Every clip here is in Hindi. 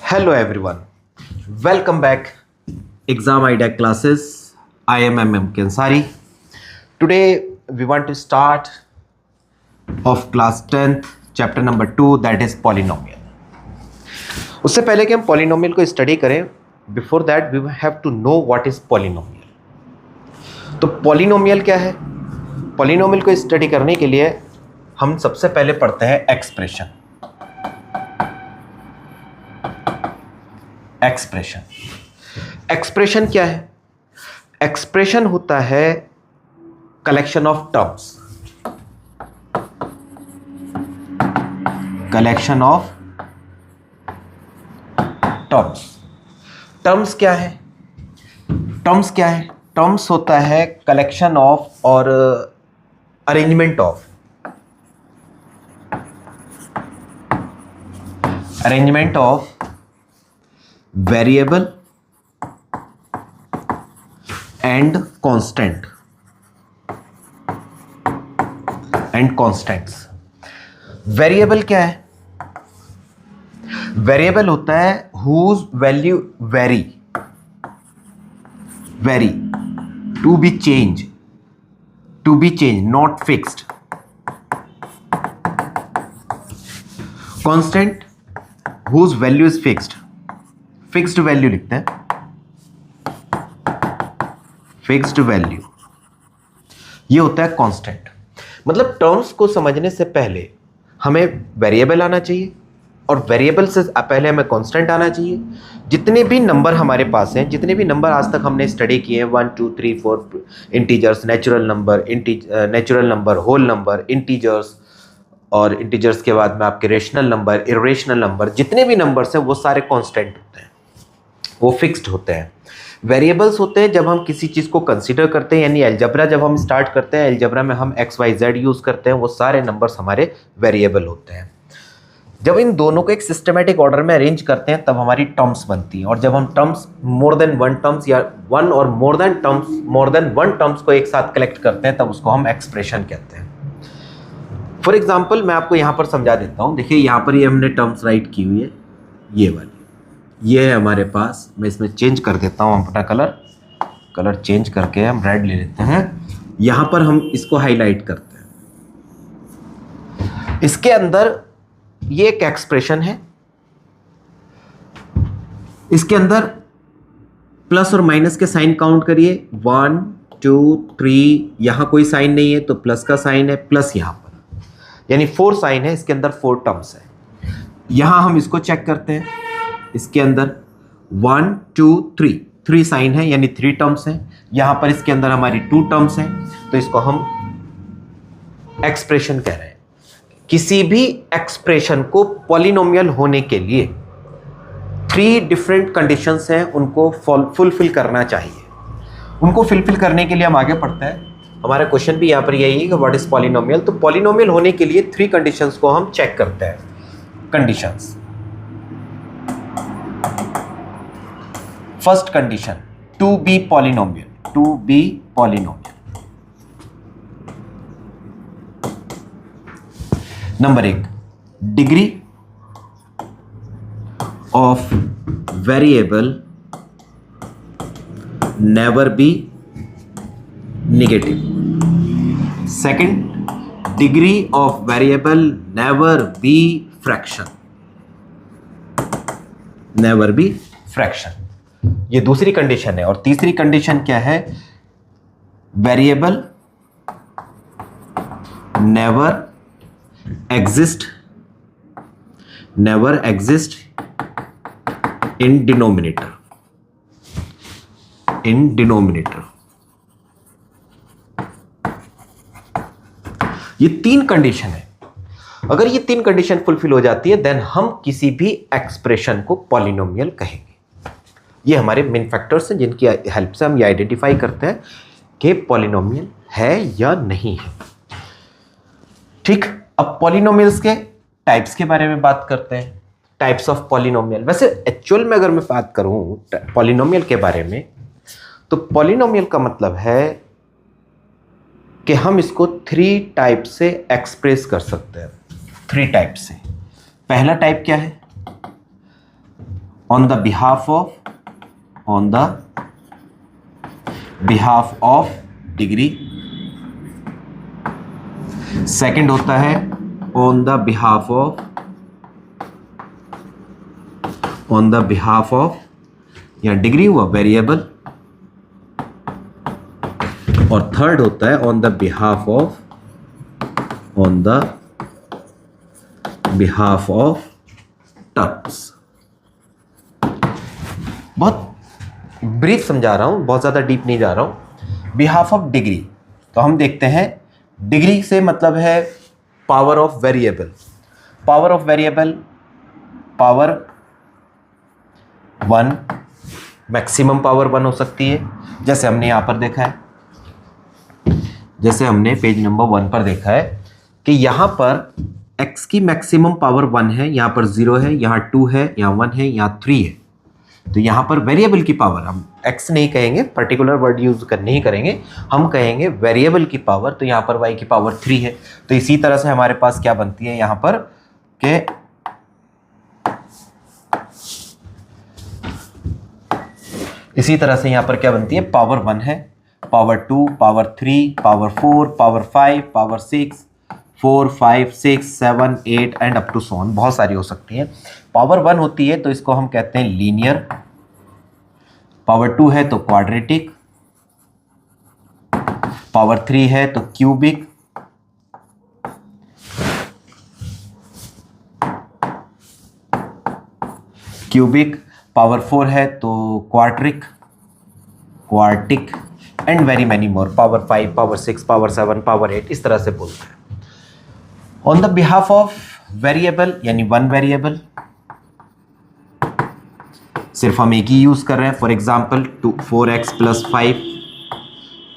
Hello everyone, welcome back. Exam IDEC classes. I am MM Kensari. Today we want to start of class 10th chapter number 2 that is polynomial. उससे पहले कि हम polynomial को स्टडी करें, before that we have to know what is polynomial. तो polynomial क्या है? Polynomial को स्टडी करने के लिए हम सबसे पहले पढ़ते हैं एक्सप्रेशन. एक्सप्रेशन क्या है? एक्सप्रेशन होता है collection of terms. Collection of terms. Terms क्या है? टर्म्स क्या है? टर्म्स होता है कलेक्शन ऑफ और arrangement of. Arrangement of variable and constant and constants. Variable क्या है? वेरिएबल होता है whose value vary to be change not fixed. Constant whose value is fixed. Fixed value लिखते हैं. फिक्स्ड वैल्यू ये होता है कांस्टेंट. मतलब टर्म्स को समझने से पहले हमें वेरिएबल आना चाहिए और वेरिएबल से पहले हमें कांस्टेंट आना चाहिए. जितने भी नंबर हमारे पास हैं, जितने भी नंबर आज तक हमने स्टडी किए हैं, 1 2 3 4 integers, natural number, whole number, integers और इंटीजर्स के बाद में आपके रेशनल नंबर, इरेशनल नंबर, जितने भी नंबर्स हैं वो सारे कांस्टेंट होते हैं, वो फिक्स्ड होते हैं. वेरिएबल्स होते हैं जब हम किसी चीज़ को कंसीडर करते हैं, यानी अलजबरा जब हम स्टार्ट करते हैं, अलजबरा में हम एक्स वाई जेड यूज़ करते हैं, वो सारे नंबर्स हमारे वेरिएबल होते हैं. जब इन दोनों को एक सिस्टमेटिक ऑर्डर में अरेंज करते हैं तब हमारी टर्म्स बनती हैं. और जब हम terms more than one terms या वन और मोर देन वन टर्म्स को एक साथ कलेक्ट करते हैं तब उसको हम एक्सप्रेशन कहते हैं. फॉर एग्जाम्पल मैं आपको यहाँ पर समझा देता हूँ. देखिए यहाँ पर ये हमने टर्म्स राइट की हुई है, ये वाली, ये है हमारे पास. मैं इसमें चेंज कर देता हूँ अपना कलर चेंज करके हम रेड ले लेते हैं. यहाँ पर हम इसको हाईलाइट करते हैं. इसके अंदर ये एक एक्सप्रेशन है. इसके अंदर प्लस और माइनस के साइन काउंट करिए. 1 2 3. यहां कोई साइन नहीं है तो प्लस का साइन है, प्लस यहां पर यानी 4 साइन है. इसके अंदर 4 टर्म्स है. यहां हम इसको चेक करते हैं. इसके अंदर 1 2 3 साइन है यानी 3 टर्म्स हैं. यहां पर इसके अंदर हमारी 2 टर्म्स हैं तो इसको हम एक्सप्रेशन कह रहे हैं. किसी भी एक्सप्रेशन को पॉलिनोमियल होने के लिए 3 डिफरेंट कंडीशंस हैं, उनको फुलफिल करना चाहिए. उनको फुलफिल करने के लिए हम आगे पढ़ते हैं. हमारा क्वेश्चन भी यहाँ पर यही है कि व्हाट इज पॉलिनोमियल. तो पॉलिनोमियल होने के लिए 3 कंडीशंस को हम चेक करते हैं. Conditions. First condition, to be polynomial. Number 1, degree of variable never be negative. Second, degree of variable never be fraction. ये दूसरी कंडीशन है. और तीसरी कंडीशन क्या है? Variable never exist in denominator. ये 3 कंडीशन है. अगर ये 3 कंडीशन फुलफिल हो जाती है देन हम किसी भी एक्सप्रेशन को पॉलिनोमियल कहेंगे. ये हमारे मेन फैक्टर्स हैं जिनकी हेल्प से हम ये आइडेंटिफाई करते हैं कि पॉलिनोमियल है या नहीं है. ठीक. अब पॉलिनोमियल्स के टाइप्स के बारे में बात करते हैं. Types of polynomial. वैसे एक्चुअल में अगर मैं बात करूं पॉलिनोमियल के बारे में तो पॉलिनोमियल का मतलब है कि हम इसको 3 टाइप से एक्सप्रेस कर सकते हैं. 3 टाइप से. पहला टाइप क्या है? On the behalf of degree. Second होता है ऑन द बिहाफ ऑफ यहां डिग्री हुआ वेरिएबल, और थर्ड होता है on the behalf of terms. बहुत ब्रीफ समझा रहा हूं, बहुत ज्यादा डीप नहीं जा रहा हूं। बिहाफ ऑफ डिग्री, तो हम देखते हैं डिग्री से मतलब है power of variable. Power 1, maximum power 1 हो सकती है, जैसे हमने यहां पर देखा है, जैसे हमने पेज नंबर 1 पर देखा है कि यहां पर x की मैक्सिमम पावर 1 है, यहां पर 0 है, यहां 2 है, यहां 1 है, यहां 3 है। तो यहां पर वेरिएबल की पावर, हम x नहीं कहेंगे, पर्टिकुलर वर्ड यूज नहीं करेंगे, हम कहेंगे वेरिएबल की पावर। तो यहां पर y की पावर 3 है। तो इसी तरह से हमारे पास क्या बनती है यहां पर कि इसी तरह से यहां पर क्या बनती है, पावर 1 है, power 2, power 3, power 4, power 5, power 6, 4, 5, 6, 7, 8 and up to so on, बहुत सारी हो सकती है। पावर 1 होती है तो इसको हम कहते हैं लीनियर, पावर 2 है तो क्वाड्रेटिक, पावर 3 है तो क्यूबिक, पावर 4 है तो quartic and very many more, power 5, power 6, power 7, power 8, इस तरह से बोलते हैं। On the behalf of variable यानी 1 वेरिएबल, सिर्फ हम एक ही यूज कर रहे हैं। फॉर एग्जाम्पल 4x + 5,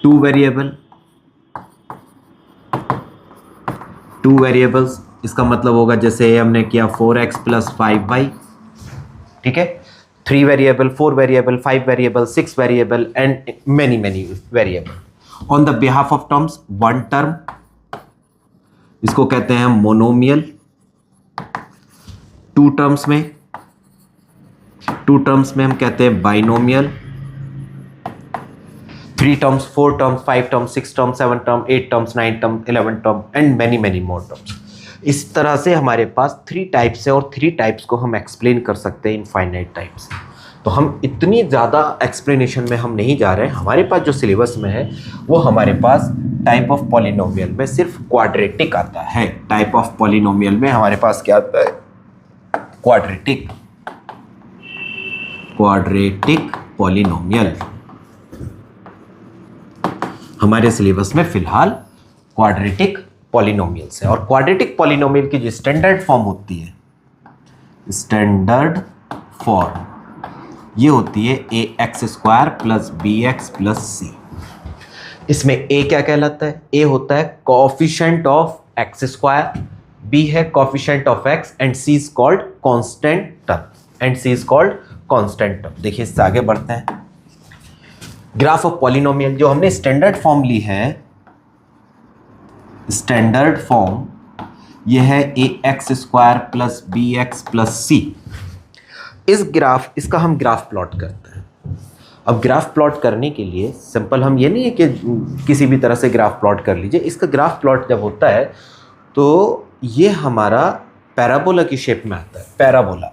2 वेरिएबल्स, इसका मतलब होगा जैसे हमने किया 4x + 5y, ठीक है। 3 variable, 4 variable, 5 variable, 6 variable and many variable. On the behalf of terms, 1 term, इसको कहते हैं मोनोमियल। 2 टर्म्स में हम कहते हैं binomial. 3 terms, 4 terms, 5 terms, 6 terms, 7 term, 8 terms, 9 term, 11 term and many more terms. इस तरह से हमारे पास 3 टाइप्स है, और 3 टाइप्स को हम एक्सप्लेन कर सकते हैं इनफाइनाइट टाइप्स। तो हम इतनी ज़्यादा एक्सप्लेनेशन में हम नहीं जा रहे हैं। हमारे पास जो सिलेबस में है वो हमारे पास टाइप ऑफ पॉलिनोमियल में सिर्फ क्वाड्रेटिक आता है। टाइप ऑफ पॉलिनोमियल में हमारे पास क्या आता है, क्वाड्रेटिक पॉलिनोमियल। हमारे सिलेबस में फिलहाल क्वाड्रेटिक पॉलिनोमियल्स है। और क्वाड्रेटिक पॉलिनोमियल की जो स्टैंडर्ड फॉर्म होती है, स्टैंडर्ड फॉर्म ये होती है ax² + bx + c। इसमें a क्या कहलाता है, a होता है कोएफिशिएंट ऑफ x², b है coefficient of x and c is called constant term. देखिए इससे आगे बढ़ते हैं। ग्राफ ऑफ पॉलिनोमियल, जो हमने स्टैंडर्ड फॉर्म ली है, स्टैंडर्ड फॉर्म ये है ax² + bx + c। इसका हम ग्राफ प्लॉट करते हैं। अब ग्राफ प्लॉट करने के लिए सिंपल हम ये नहीं है कि किसी भी तरह से ग्राफ प्लॉट कर लीजिए। इसका ग्राफ प्लॉट जब होता है तो ये हमारा पैराबोला की शेप में आता है। पैराबोला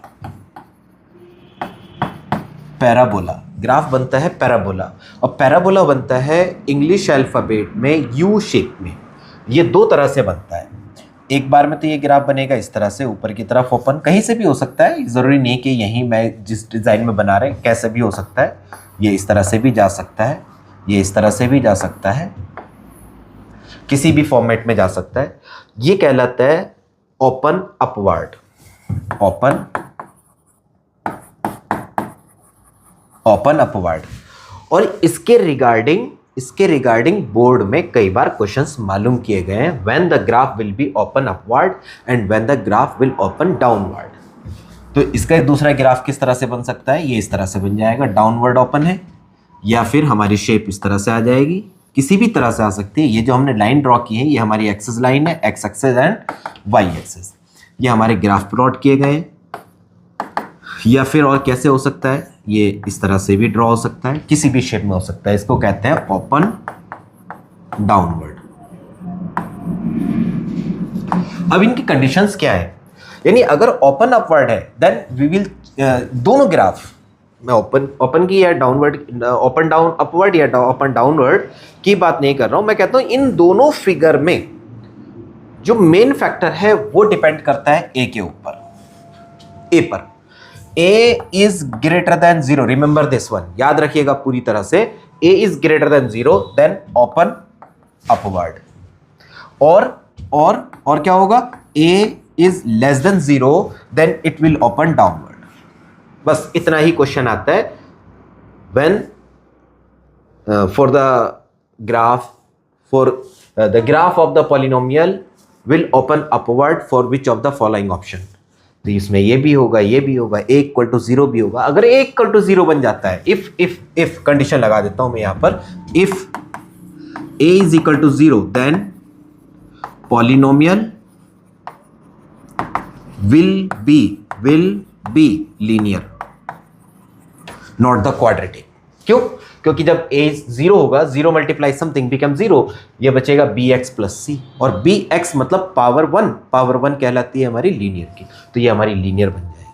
ग्राफ बनता है पैराबोला, और पैराबोला बनता है इंग्लिश अल्फ़ाबेट में यू शेप में। ये 2 तरह से बनता है। एक बार में तो ये ग्राफ बनेगा इस तरह से ऊपर की तरफ ओपन, कहीं से भी हो सकता है, ज़रूरी नहीं कि यहीं मैं जिस डिज़ाइन में बना रहे हैं कैसे भी हो सकता है। ये इस तरह से भी जा सकता है, ये इस तरह से भी जा सकता है, किसी भी फॉर्मेट में जा सकता है। ये कहलाता है ओपन अपवर्ड, ओपन अपवर्ड। और इसके रिगार्डिंग बोर्ड में कई बार क्वेश्चंस मालूम किए गए हैं। When the graph will be open upward and when the graph will open downward. तो इसका एक दूसरा ग्राफ किस तरह से बन सकता है, ये इस तरह से बन जाएगा, डाउनवर्ड ओपन है, या फिर हमारी शेप इस तरह से आ जाएगी, किसी भी तरह से आ सकती है। ये जो हमने लाइन ड्रॉ की है ये हमारी एक्सिस लाइन है, x axis and y axis. ये हमारे ग्राफ प्लॉट किए गए। या फिर और कैसे हो सकता है, ये इस तरह से भी ड्रॉ हो सकता है, किसी भी शेप में हो सकता है। इसको कहते हैं ओपन डाउनवर्ड। अब इनकी कंडीशंस क्या है, यानी अगर ओपन अपवर्ड है देन वी विल, दोनों ग्राफ, मैं ओपन की या डाउनवर्ड, ओपन डाउन अपवर्ड या ओपन डाउनवर्ड की बात नहीं कर रहा हूं, मैं कहता हूं इन दोनों फिगर में जो मेन फैक्टर है वो डिपेंड करता है ए के ऊपर, ए पर। A is greater than 0, remember this one, याद रखिएगा पूरी तरह से, a is greater than 0 then open upward. और क्या होगा, a is less than 0 then it will open downward. बस इतना ही क्वेश्चन आता है when for the graph of the polynomial will open upward for which of the following option. तो इसमें ये भी होगा, ये भी होगा, a इक्वल टू 0 भी होगा। अगर a इक्वल टू 0 बन जाता है, इफ कंडीशन लगा देता हूं मैं यहां पर, if a is equal to 0 then polynomial will be linear not the quadratic. क्यों? क्योंकि जब a 0 होगा, 0 मल्टीप्लाई समथिंग बिकम 0, ये बचेगा bx प्लस c, और bx मतलब पावर 1 कहलाती है हमारी लीनियर की, तो ये हमारी लीनियर बन जाएगी।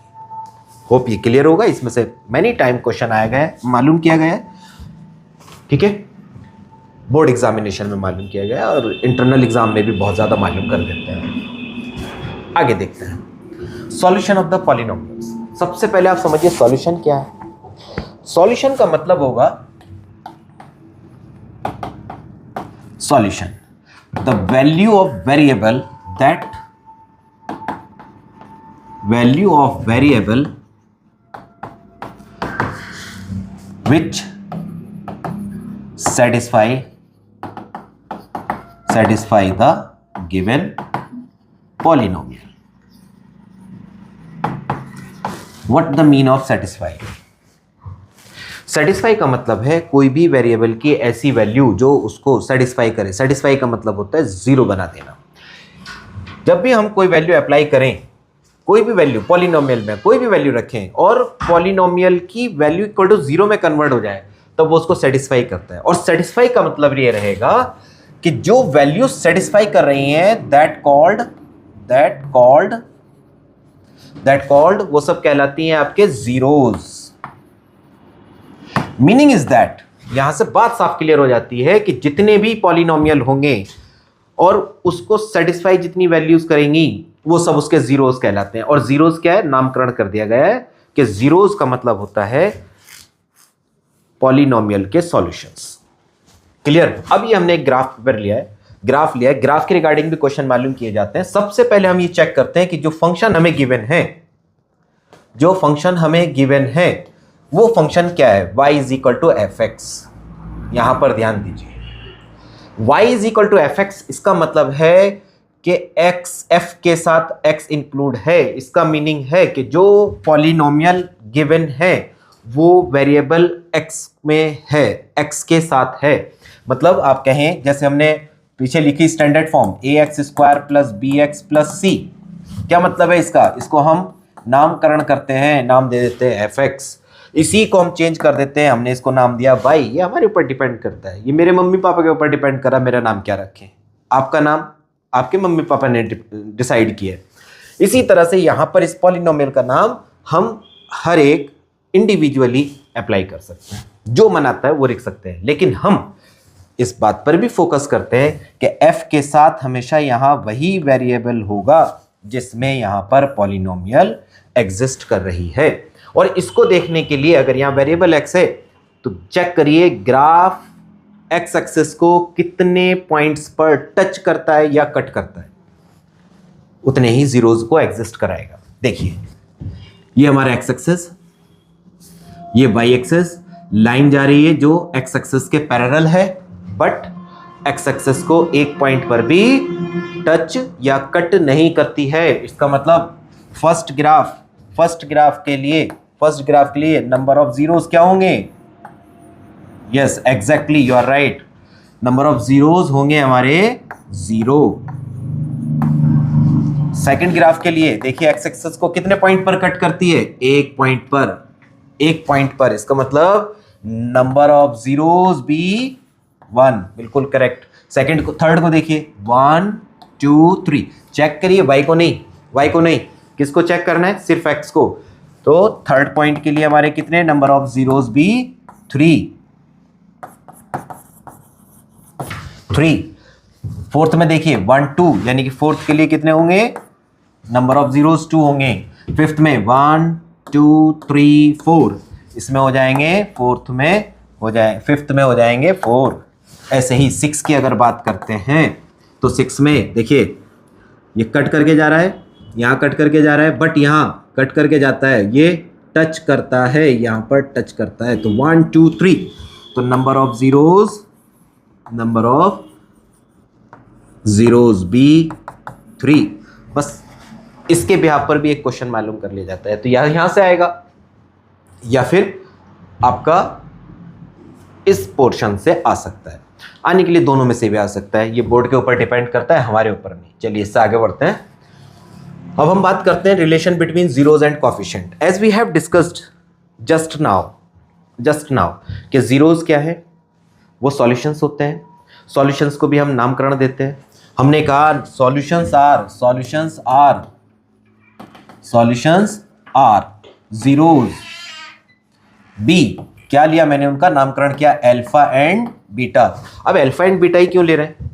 होप ये क्लियर होगा। इसमें से मैनी टाइम क्वेश्चन आया गया है, मालूम किया गया है, ठीक है, बोर्ड एग्जामिनेशन में मालूम किया गया है और इंटरनल एग्जाम में भी बहुत ज़्यादा मालूम कर देते हैं। आगे देखते हैं सॉल्यूशन ऑफ द पॉलिनोमियल्स। सबसे पहले आप समझिए सॉल्यूशन क्या है। सॉल्यूशन का मतलब होगा solution the value of variable which satisfy the given polynomial. What the mean of satisfy? Satisfy का मतलब है कोई भी वेरिएबल की ऐसी वैल्यू जो उसको सेटिस्फाई करे। सेटिस्फाई का मतलब होता है जीरो बना देना। जब भी हम कोई वैल्यू अप्लाई करें, कोई भी वैल्यू पॉलिनोमियल में कोई भी वैल्यू रखें और पॉलिनोमियल की वैल्यू इक्वल टू 0 में कन्वर्ट हो जाए, तब वो उसको सेटिस्फाई करता है। और सेटिस्फाई का मतलब ये रहेगा कि जो वैल्यू सेटिस्फाई कर रही हैं दैट कॉल्ड वो सब कहलाती हैं आपके जीरोज। मीनिंग इज दैट, यहां से बात साफ क्लियर हो जाती है कि जितने भी पॉलिनोमियल होंगे और उसको सेटिस्फाई जितनी वैल्यूज करेंगी वो सब उसके जीरोज कहलाते हैं। और जीरोज क्या है, नामकरण कर दिया गया है कि जीरोज का मतलब होता है पॉलिनोमियल के सॉल्यूशंस। क्लियर? अब ये हमने एक ग्राफ पेपर लिया है, ग्राफ के रिगार्डिंग भी क्वेश्चन मालूम किए जाते हैं। सबसे पहले हम ये चेक करते हैं कि जो फंक्शन हमें गिवन है वो फंक्शन क्या है। y is equal to f x. यहां पर ध्यान दीजिए, y is equal to f x, इसका मतलब है कि x f के साथ x इंक्लूड है। इसका मीनिंग है कि जो पॉलिनोमियल गिवन है वो वेरिएबल x में है, x के साथ है। मतलब आप कहें जैसे हमने पीछे लिखी standard form ax square plus bx plus c, क्या मतलब है इसका? इसको हम नामकरण करते हैं, नाम दे देते हैं fx। इसी को हम चेंज कर देते हैं, हमने इसको नाम दिया y। ये हमारे ऊपर डिपेंड करता है, ये मेरे मम्मी पापा के ऊपर डिपेंड करा मेरा नाम क्या रखें। आपका नाम आपके मम्मी पापा ने डिसाइड किया। इसी तरह से यहाँ पर इस पॉलिनोमियल का नाम हम हर एक इंडिविजुअली अप्लाई कर सकते हैं, जो मन आता है वो लिख सकते हैं। लेकिन हम इस बात पर भी फोकस करते हैं कि f के साथ हमेशा यहाँ वही वेरिएबल होगा जिसमें यहाँ पर पॉलिनोमियल एग्जिस्ट कर रही है। और इसको देखने के लिए अगर यहाँ वेरिएबल x है तो चेक करिए ग्राफ x एक्सिस को कितने पॉइंट्स पर टच करता है या कट करता है, उतने ही जीरोज को एग्जिस्ट कराएगा। देखिए ये हमारा x एक्सिस, ये y एक्सिस, लाइन जा रही है जो x एक्सिस के पैरेलल है, बट x एक्सिस को एक पॉइंट पर भी टच या कट नहीं करती है। इसका मतलब फर्स्ट ग्राफ के लिए नंबर ऑफ जीरोस क्या होंगे? Yes exactly, you are right, number of zeros होंगे हमारे 0। सेकंड ग्राफ के लिए देखिए एक्स एक्सिस को कितने पॉइंट पर कट करती है, एक पॉइंट पर। इसका मतलब नंबर ऑफ जीरोस बी 1, बिल्कुल करेक्ट। सेकंड को, थर्ड को देखिए 1 2 3, चेक करिए वाई को नहीं, किसको चेक करना है, सिर्फ एक्स को। तो थर्ड पॉइंट के लिए हमारे कितने number of zeros be 3। Fourth में देखिए 1 2, यानी कि फोर्थ के लिए कितने होंगे, नंबर ऑफ जीरोस 2 होंगे। फिफ्थ में 1 2 3 4, इसमें हो जाएंगे, फिफ्थ में हो जाएंगे 4। ऐसे ही 6 की अगर बात करते हैं तो 6 में देखिए ये कट करके जा रहा है, यहाँ कट करके जा रहा है, बट यहाँ कट करके जाता है, ये टच करता है, यहाँ पर टच करता है, तो 1 2 3, तो नंबर ऑफ जीरोस बी 3। बस इसके बिहाफ पर भी एक क्वेश्चन मालूम कर लिया जाता है, तो यहां से आएगा या फिर आपका इस पोर्शन से आ सकता है। आने के लिए दोनों में से भी आ सकता है, ये बोर्ड के ऊपर डिपेंड करता है, हमारे ऊपर नहीं। चलिए इससे आगे बढ़ते हैं। अब हम बात करते हैं relation between zeros and coefficient. As we have discussed just now कि जीरोस क्या है, वो सॉल्यूशंस होते हैं। सॉल्यूशंस को भी हम नामकरण देते हैं। हमने कहा सॉल्यूशंस आर जीरोस बी, क्या लिया मैंने, उनका नामकरण किया अल्फा एंड बीटा। अब अल्फा एंड बीटा ही क्यों ले रहे हैं,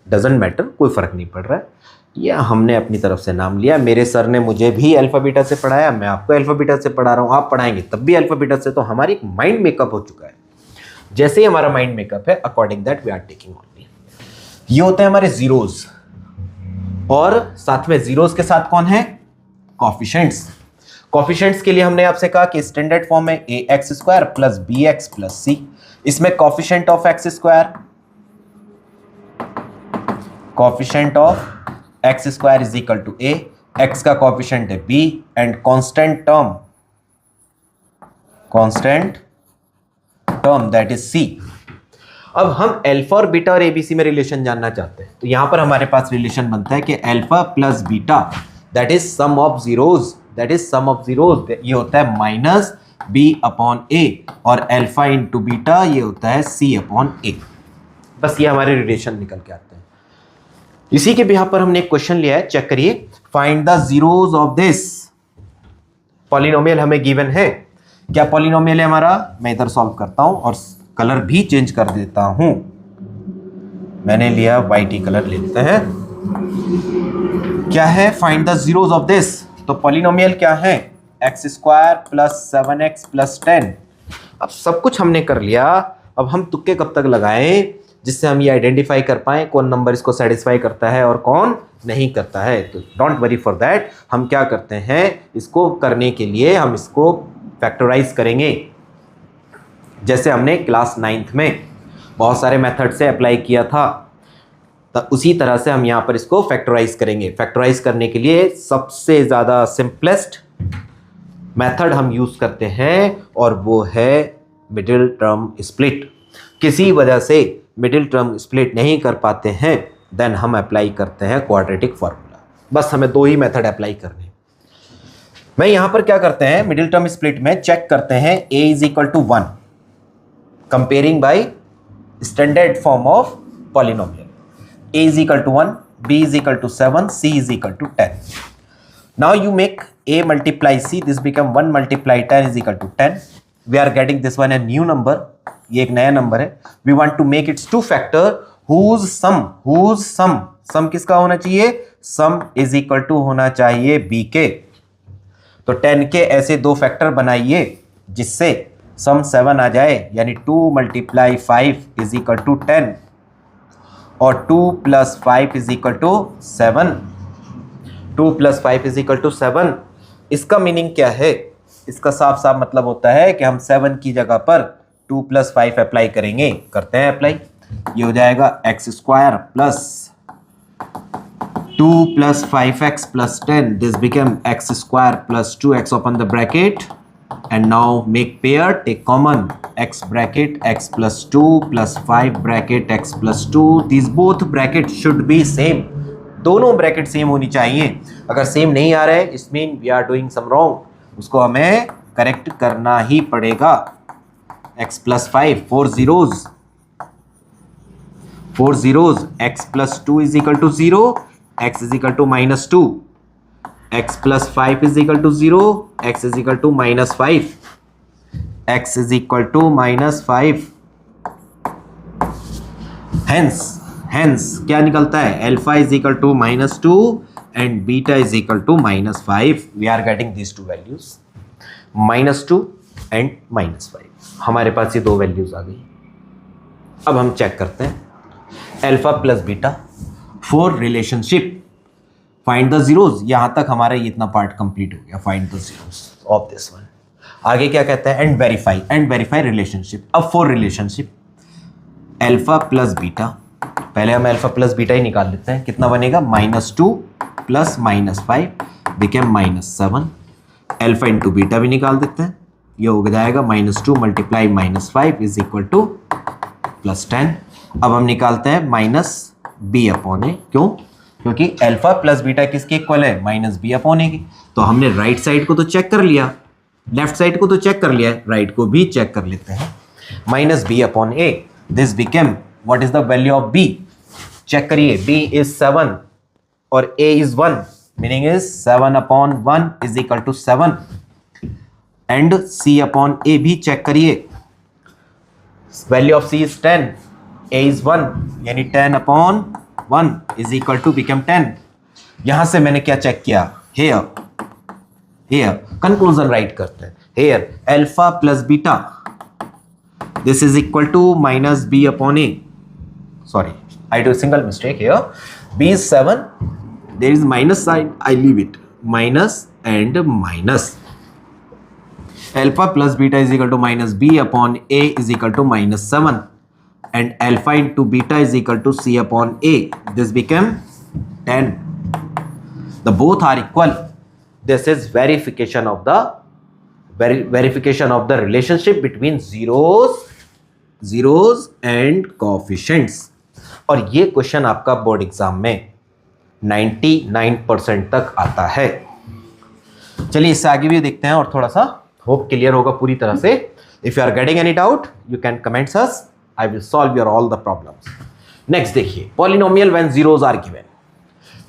डजंट मैटर, कोई फर्क नहीं पड़ रहा है, या हमने अपनी तरफ से नाम लिया। मेरे सर ने मुझे भी अल्फा बीटा से पढ़ाया, मैं आपको अल्फा बीटा से पढ़ा रहा हूं, आप पढ़ाएंगे तब भी अल्फा बीटा से। तो हमारी एक माइंड मेकअप हो चुका है। जैसे ही हमारा माइंड मेकअप है, according that we are taking only. ये होते हैं हमारे जीरोस, और साथ में जीरोस के साथ कौन है, कोफिशिएंट्स के लिए हमने आपसे कहा कि स्टैंडर्ड फॉर्म है a x square plus b x plus c. इसमें coefficient of x square is equal to a, x का कोफिशिएंट है b, and constant term that is c. अब हम अल्फा और बीटा और एबीसी में रिलेशन जानना चाहते हैं, तो यहां पर हमारे पास रिलेशन बनता है कि alpha plus beta that is sum of zeros, ये होता है माइनस बी अपॉन ए, और अल्फा इंटू बीटा ये होता है सी अपॉन ए। बस ये हमारे रिलेशन निकल के आते हैं। इसी के बिहाफ पर हमने एक क्वेश्चन लिया है, चेक करिए। Find the zeros of this polynomial हमें गिवन है। क्या पॉलिनोमियल है हमारा, मैं इधर सॉल्व करता हूं और कलर भी चेंज कर देता हूं। मैंने लिया वाइट कलर, ले लेते हैं। क्या है, find the zeros of this. तो पॉलिनोमियल क्या है, x square plus 7x plus 10। अब सब कुछ हमने कर लिया, अब हम तुक्के कब तक लगाएं जिससे हम ये आइडेंटिफाई कर पाएं कौन नंबर इसको सेटिस्फाई करता है और कौन नहीं करता है। तो डोंट वरी फॉर दैट, हम क्या करते हैं, इसको करने के लिए हम इसको फैक्टराइज करेंगे। जैसे हमने क्लास 9th में बहुत सारे मेथड से अप्लाई किया था, तो उसी तरह से हम यहाँ पर इसको फैक्टराइज करेंगे। फैक्टराइज करने के लिए सबसे ज़्यादा सिंपलेस्ट मेथड हम यूज़ करते हैं, और वो है मिडिल टर्म स्प्लिट। किसी वजह से मिडिल टर्म स्प्लिट नहीं कर पाते हैं, देन हम अप्लाई करते हैं क्वाड्रेटिक फार्मूला। बस हमें दो ही मेथड अप्लाई करने। मैं यहाँ पर क्या करते हैं, मिडिल टर्म स्प्लिट में चेक करते हैं a is equal to 1, comparing by standard form of polynomial. a is equal to 1, b is equal to 7, c is equal to 10. Now you make a multiply c, this become 1 multiply 10 is equal to 10. We are getting this one a new number, ये एक नया नंबर है। We want to make its two factor whose sum किसका होना चाहिए, sum is equal to होना चाहिए b के। तो 10 के ऐसे दो फैक्टर बनाइए जिससे सम 7 आ जाए, यानी 2 multiply 5 is equal to 10 और 2 plus 5 is equal to 7। 2 plus 5 is equal to 7। इसका मीनिंग क्या है, इसका साफ साफ मतलब होता है कि हम 7 की जगह पर 2 plus 5 अप्लाई करेंगे। करते हैं अप्लाई, ये हो जाएगा x square plus 2 plus 5x plus 10, this become x square plus 2x open the bracket, and now make pair, take common, x bracket x plus 2 plus 5 bracket x plus 2, these both brackets should be same, दोनों ब्रैकेट सेम होनी चाहिए। अगर सेम नहीं आ रहा है it mean we are doing some wrong, उसको हमें करेक्ट करना ही पड़ेगा। x plus 5 4 zeros, x plus 2 is equal to 0, x is equal to minus 2, x plus 5 is equal to 0, x is equal to minus 5, x is equal to minus 5। Hence क्या निकलता है, alpha is equal to minus 2 and beta is equal to minus 5। We are getting these two values, minus 2 and minus 5। हमारे पास ये दो वैल्यूज आ गई। अब हम चेक करते हैं alpha plus beta for relationship, find the zeros. यहां तक हमारा ये इतना पार्ट कंप्लीट हो गया, find the zeros of this one. आगे क्या कहता है, एंड वेरीफाई रिलेशनशिप। अब for relationship alpha plus beta, पहले हम अल्फा प्लस बीटा ही निकाल लेते हैं। कितना बनेगा, -2 plus -5 became -7। Alpha into beta भी निकाल देते हैं, ये हो जाएगा -2 मल्टीप्लाई -5 इज इक्वल टू +10। अब हम निकालते हैं -b अपॉन ए। क्यों, क्योंकि अल्फा प्लस बीटा किसके इक्वल है, -b अपॉन ए की। तो हमने राइट साइड को तो चेक कर लिया, लेफ्ट साइड को तो चेक कर लिया, राइट को भी चेक कर लेते हैं। -b upon a, this became what is the value of b। Check करिए, b इज 7 और a is 1, meaning is 7 upon 1 is equal to 7। And c upon a भी चेक करिए, value of c is 10, a is 1, यानी 10 upon 1 is equal to become 10। यहां से मैंने क्या चेक किया, हेयर कंक्लूजन राइट करते हैं। Here alpha plus beta, this is equal to -b upon a। Sorry, I do a single mistake here. b is 7, there is minus sign, I leave it, minus and minus. Alpha plus beta is equal to -b upon a is equal to -7 and alpha into beta is equal to c upon a. This became 10. The both are equal. This is verification of the relationship between zeros and coefficients. और ये क्वेश्चन आपका बोर्ड एग्जाम में 99% तक आता है। चलिए इससे आगे भी देखते हैं और थोड़ा सा होप क्लियर होगा पूरी तरह से। If you are getting any doubt you can comments us, I will solve your all the problems. Next देखिए, polynomial when zeros are given.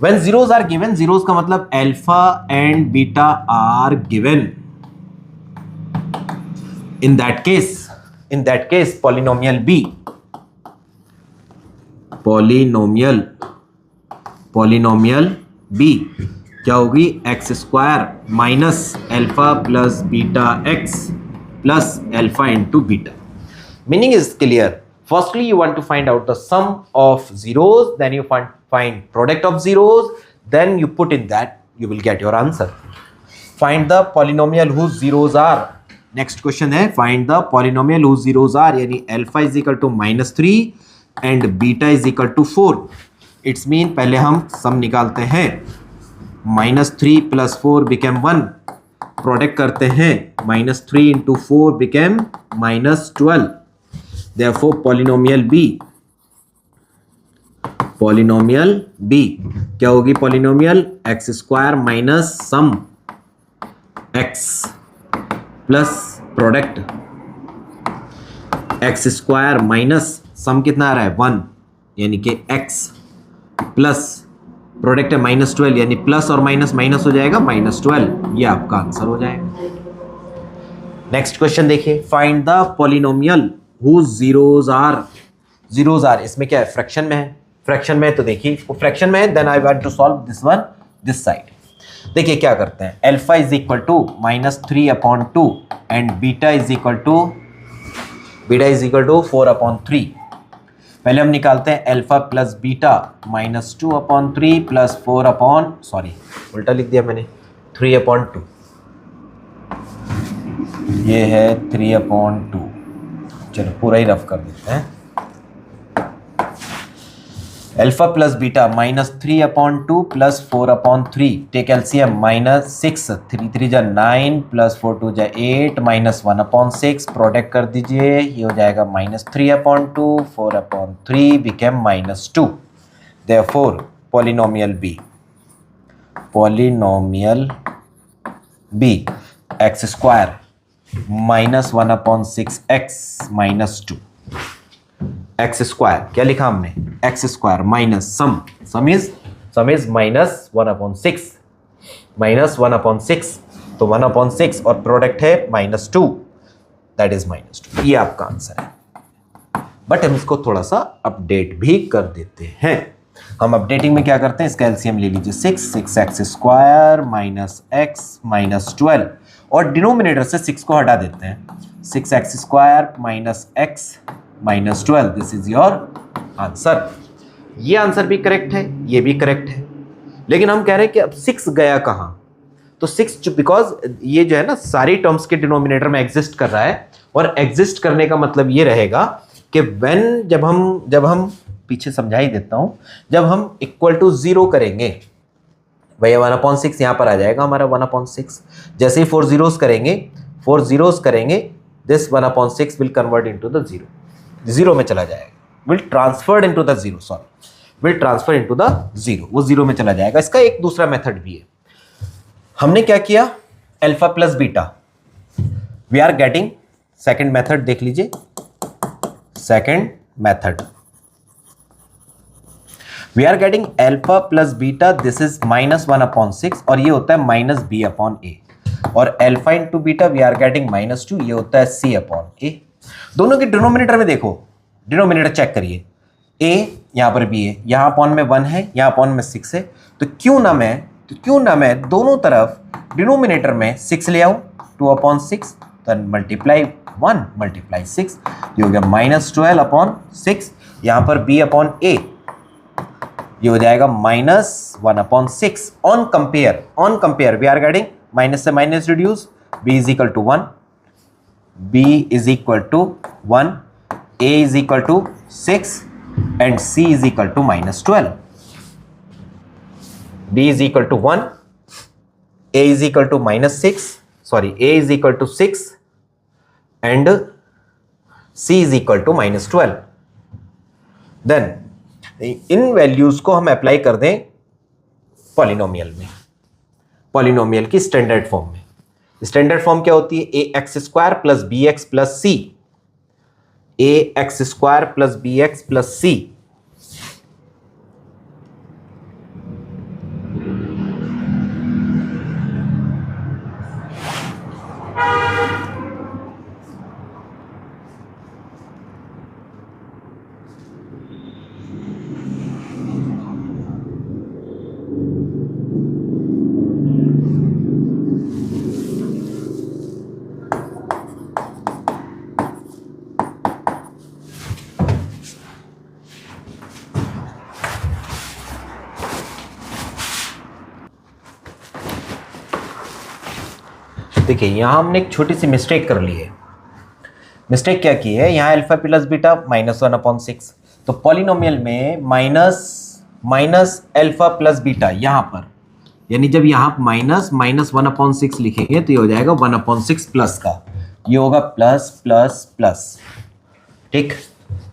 When zeros are given, zeros का मतलब alpha and beta are given. In that case polynomial b, polynomial B क्या होगी, x² minus alpha plus beta x plus alpha into beta. Meaning is clear. Firstly you want to find out the some of zeros, then you find product of zeros, then you put in that, you will get your answer. Find the polynomial whose zeros are, next question है find the polynomial whose zeros are, यानी alpha is equal to -3 and beta is equal to 4। It's mean पहले हम सम निकालते हैं, -3 प्लस 4 बिकेम 1, प्रोडक्ट करते हैं, -3 into 4 became -12। Therefore polynomial B क्या होगी, polynomial x² minus sum x plus product x² minus sum कितना आ रहा है 1, यानी कि x प्लस प्रोडक्ट है -12, यानी प्लस और माइनस माइनस हो जाएगा -12। ये आपका आंसर हो जाएगा। नेक्स्ट क्वेश्चन देखिए, find the polynomial whose zeros are. इसमें क्या है, फ्रैक्शन में है, फ्रैक्शन में है तो देखिए फ्रैक्शन में है, then I want to solve this one this side. देखिए क्या करते हैं, alpha is equal to -3 upon 2 and beta is equal to 4 upon 3। पहले हम निकालते हैं alpha plus beta, -2 upon 3 plus 4 upon, sorry उल्टा लिख दिया मैंने, 3 अपॉन 2, ये है 3 अपॉन 2। चलो पूरा ही रफ कर देते हैं। Alpha plus beta -3 upon 2 plus 4 upon 3, take LCM -6, 3 3 जा 9 प्लस 4 2 जा 8 -1 अपॉन 6, प्रोडक्ट कर दीजिए, ये हो जाएगा -3 अपॉन 2, 4 अपॉन 3 बिकेम -2। Therefore polynomial be x square -1/6x -2 x square क्या लिखा हमने, x square minus sum is -1/6 तो 1/6 और प्रोडक्ट है -2 दैट इज -2। ये आपका आंसर है। बट हम इसको थोड़ा सा अपडेट भी कर देते हैं। हम अपडेटिंग में क्या करते हैं, इसका एलसीएम ले लीजिए 6x स्क्वायर -x -12 और डिनोमिनेटर से 6 को हटा देते हैं, 6x square -x -12 this is your answer. ये आंसर भी करेक्ट है, ये भी करेक्ट है, लेकिन हम कह रहे हैं कि अब 6 गया कहाँ, तो 6 बिकॉज ये जो है ना सारी टर्म्स के डिनोमिनेटर में एग्जिस्ट कर रहा है, और एग्जिस्ट करने का मतलब ये रहेगा कि व्हेन जब हम पीछे समझा ही देता हूं, जब हम इक्वल टू 0 करेंगे भैया 1/6 यहां पर आ जाएगा हमारा 1/6। जैसे ही 4 zeros करेंगे this 1/6 will convert into the 0 में चला जाएगा, विल ट्रांसफर इनटू द 0, वो 0 में चला जाएगा। इसका एक दूसरा मेथड भी है। हमने क्या किया, alpha plus beta, we are getting second method, देख लीजिए second method, we are getting alpha plus beta, this is -1/6 और ये होता है -b/a, और alpha into beta we are getting -2, ये होता है c/a। दोनों के डिनोमिनेटर में देखो, डिनोमिनेटर चेक करिए, a यहां पर b है, यहां अपॉन में 1 है, यहां अपॉन में 6 है, तो क्यों ना मैं दोनों तरफ डिनोमिनेटर में 6 ले आऊं, 2/6 तो मल्टीप्लाई 1 मल्टीप्लाई 6, ये हो गया -12/6, यहां पर b/a ये हो जाएगा -1/6। On compare we are getting minus से minus reduce, b is equal to 1, b is equal to 1, a is equal to 6 and c is equal to -12। b is equal to 1, a is equal to -6, sorry a is equal to 6 and c is equal to -12। Then इन वैल्यूज को हम अप्लाई कर दें पॉलिनोमियल की स्टैंडर्ड फॉर्म में। स्टैंडर्ड फॉर्म क्या होती है, ax square plus bx plus c, ax square plus bx plus c। देखिए यहां हमने एक छोटी सी मिस्टेक कर ली है। मिस्टेक क्या की है, यहां अल्फा प्लस बीटा -1/6, तो पॉलिनोमियल में माइनस अल्फा प्लस बीटा यहां पर, यानी जब यहां -1/6 लिखेंगे तो ये हो जाएगा 1/6 प्लस का, ये होगा प्लस प्लस प्लस, ठीक,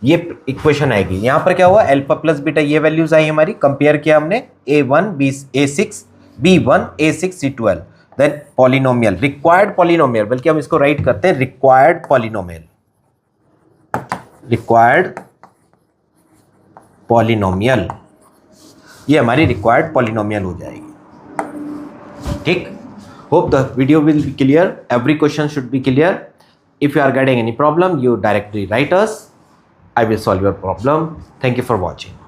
ये इक्वेशन आएगी। यहां पर क्या हुआ, अल्फा प्लस बीटा ये वैल्यूज आई हमारी, कंपेयर किया हमने a1 a6 b1 a6 c12, then polynomial, required polynomial, बल्कि हम इसको राइट करते हैं रिक्वायर्ड पॉलिनोमियल, ये हमारी रिक्वायर्ड पॉलिनोमियल हो जाएगी। ठीक, hope the video will be clear, every question should be clear. If you are getting any problem, you directly write us, I will solve your problem. Thank you for watching.